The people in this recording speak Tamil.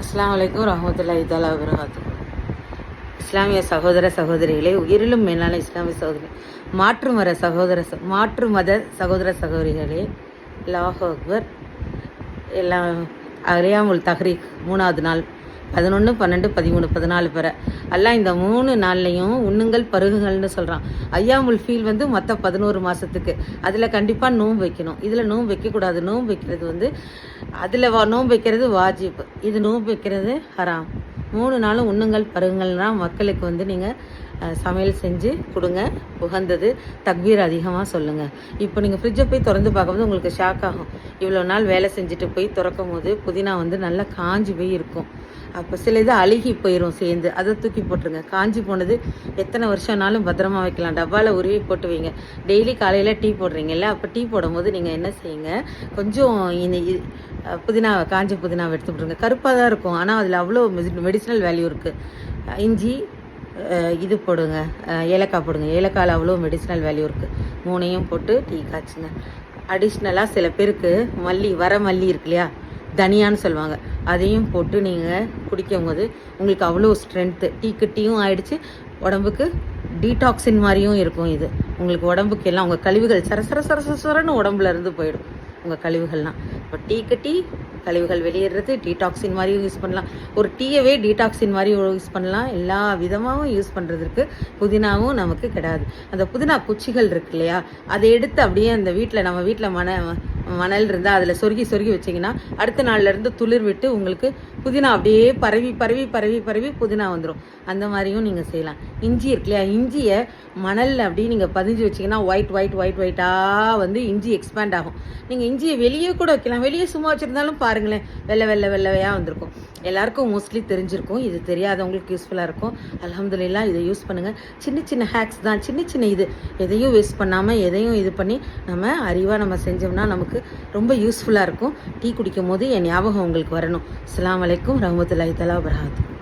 அஸ்ஸலாமு அலைக்கும் ரஹ்மத்துல்லாஹி தஆலா வபரகாத்துஹு. இஸ்லாமிய சகோதர சகோதரிகளே, உயிரிலும் மேலான இஸ்லாமிய சகோதரி, மாற்று மத சகோதர சகோதரிகளே, அல்லாஹு அக்பர். எல்லாம் அரியாமுல் தஹ்ரீக் 3வது நாள் 11, 12, 13, 14 பெற எல்லாம் இந்த 3 நாள்லையும் உண்ணுங்கள் பருகுங்கள்னு சொல்கிறான். ஐயாமுல் ஃபீல் மற்ற 11 மாதத்துக்கு அதில் கண்டிப்பாக நோன்பு வைக்கணும். இதில் நோன்பு வைக்கக்கூடாது. நோன்பு வைக்கிறது அதில் நோன்பு வைக்கிறது வாஜிப், இது நோன்பு வைக்கிறது ஹராம். 3 நாளும் உண்ணுங்கள் பருகுங்கள்னா மக்களுக்கு நீங்கள் சமையல் செஞ்சு கொடுங்க, உகந்தது. தக்பீர் அதிகமாக சொல்லுங்கள். இப்போ நீங்கள் ஃப்ரிட்ஜை போய் திறந்து பார்க்கும்போது உங்களுக்கு ஷாக் ஆகும். இவ்வளோ நாள் வேலை செஞ்சுட்டு போய் திறக்கும் போது புதினா நல்லா காஞ்சி போய் இருக்கும். அப்போ சில இது அழுகி போயிடும் சேர்ந்து, அதை தூக்கி போட்டுருங்க. காஞ்சி போனது எத்தனை வருஷம்னாலும் பத்திரமா வைக்கலாம். டப்பாவில் உருவி போட்டு வைங்க. டெய்லி காலையில் டீ போடுறீங்கல்ல, அப்போ டீ போடும்போது நீங்கள் என்ன செய்யுங்க, கொஞ்சம் புதினா, காஞ்ச புதினாவை எடுத்து போட்டுருங்க. கருப்பாக தான் இருக்கும், ஆனால் அதில் அவ்வளோ மெடிசினல் வேல்யூ இருக்குது. இஞ்சி, இது போடுங்க, ஏலக்காய் போடுங்க. ஏலக்காயில் அவ்வளோ மெடிசினல் வேல்யூ இருக்குது. 3ஐயும் போட்டு டீ காய்ச்சுங்க. அடிஷ்னலாக சில பேருக்கு வர மல்லி இருக்கு இல்லையா, தனியான்னு சொல்லுவாங்க, அதையும் போட்டு நீங்கள் குடிக்கும் போது உங்களுக்கு அவ்வளோ ஸ்ட்ரென்த்து. டீயும் ஆயிடுச்சு, உடம்புக்கு டீடாக்சின் மாதிரியும் இருக்கும். இது உங்களுக்கு உடம்புக்கு எல்லாம் உங்கள் கழிவுகள் சரசரன்னு உடம்புல இருந்து போயிடும் உங்கள் கழிவுகள்லாம். இப்போ டீ கழிவுகள் வெளியேறது டீடாக்சின் மாதிரியும் யூஸ் பண்ணலாம். ஒரு டீயவே டீடாக்சின் மாதிரி யூஸ் பண்ணலாம். எல்லா விதமாகவும் யூஸ் பண்ணுறதுக்கு புதினாவும் நமக்கு கிடையாது. அந்த புதினா குச்சிகள் இருக்கு இல்லையா, அதை எடுத்து அப்படியே அந்த நம்ம வீட்டில் மணல் இருந்தால் அதில் சொருகி வச்சிங்கன்னா அடுத்த நாள்லேருந்து துளிர் விட்டு உங்களுக்கு புதினா அப்படியே பரவி புதினா வந்துடும். அந்த மாதிரியும் நீங்கள் செய்யலாம். இஞ்சி இருக்கு இல்லையா, இஞ்சியை மணலில் அப்படியே நீங்கள் பதிஞ்சு வச்சிங்கன்னா ஒயிட்டாக இஞ்சி எக்ஸ்பேண்ட் ஆகும். நீங்கள் இஞ்சியை வெளியே கூட வைக்கலாம். வெளியே சும்மா வச்சுருந்தாலும் பாருங்களேன், வெள்ளையாக வந்திருக்கும். எல்லாருக்கும் மோஸ்ட்லி தெரிஞ்சிருக்கும். இது தெரியாதவங்களுக்கு யூஸ்ஃபுல்லாக இருக்கும். அல்ஹம்துலில்லாஹ், இதை யூஸ் பண்ணுங்கள். சின்ன ஹேக்ஸ் தான், சின்ன இது. எதையும் வேஸ்ட் பண்ணாமல் எதையும் இது பண்ணி நம்ம அறிவாக செஞ்சோம்னா நமக்கு ரொம்ப யூஸ்ஃபுல்லாக இருக்கும். டீ குடிக்கும் போது என் ஞாபகம் உங்களுக்கு வரணும். அஸ்ஸலாமு அலைக்கும் ரஹ்மத்துல்லாஹி தஆலா வபரகாத்துஹு.